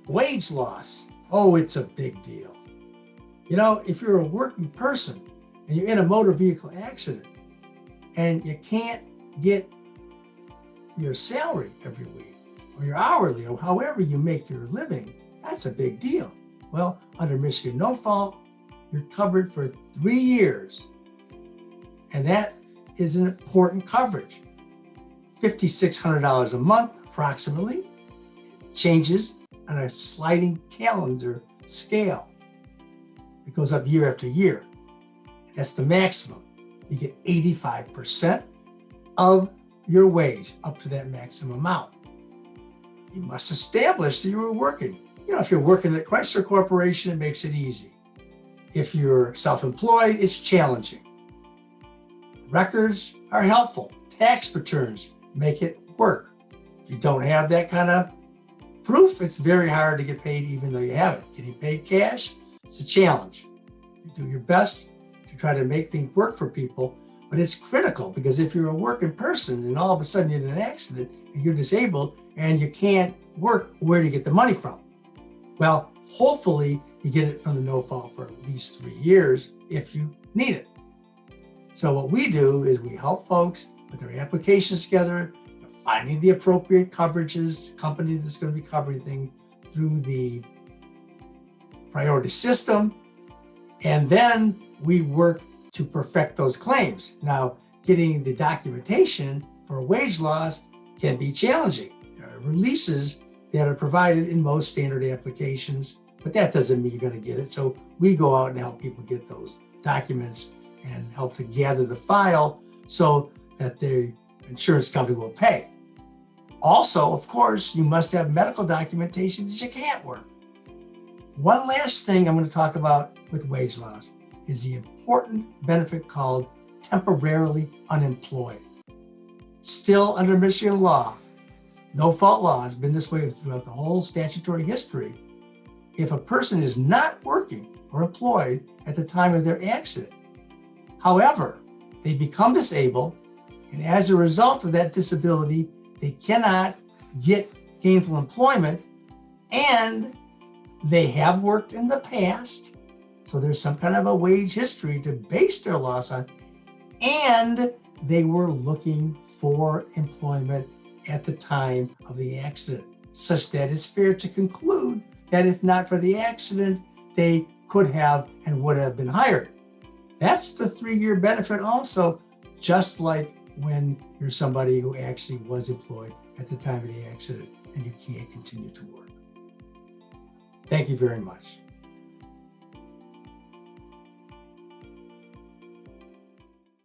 Wage loss. Oh, it's a big deal. You know, if you're a working person and you're in a motor vehicle accident and you can't get your salary every week or your hourly or however you make your living, that's a big deal. Well, under Michigan NoFault, you're covered for 3 years. And that is an important coverage. $5,600 a month, approximately. It changes on a sliding calendar scale. It goes up year after year. That's the maximum. You get 85% of your wage up to that maximum amount. You must establish that you were working. You know, if you're working at Chrysler Corporation, it makes it easy. If you're self-employed, it's challenging. Records are helpful. Tax returns make it work. If you don't have that kind of proof, it's very hard to get paid even though you have it. Getting paid cash, it's a challenge. You do your best to try to make things work for people, but it's critical because if you're a working person and all of a sudden you're in an accident and you're disabled and you can't work, where do you get the money from? Well, hopefully you get it from the NoFault for at least 3 years if you need it. So what we do is we help folks put their applications together, finding the appropriate coverages, company that's going to be covering things through the priority system, and then we work to perfect those claims. Now, getting the documentation for a wage loss can be challenging. There are releases that are provided in most standard applications, but that doesn't mean you're going to get it. So we go out and help people get those documents and help to gather the file so that the insurance company will pay. Also, of course, you must have medical documentation that you can't work. One last thing I'm going to talk about with wage loss is the important benefit called temporarily unemployed. Still under Michigan law, NoFault law, it's been this way throughout the whole statutory history. If a person is not working or employed at the time of their accident, however, they become disabled, and as a result of that disability, they cannot get gainful employment, and they have worked in the past, so there's some kind of a wage history to base their loss on, and they were looking for employment at the time of the accident, such that it's fair to conclude that if not for the accident, they could have and would have been hired. That's the 3-year benefit also, just like when you're somebody who actually was employed at the time of the accident and you can't continue to work. Thank you very much.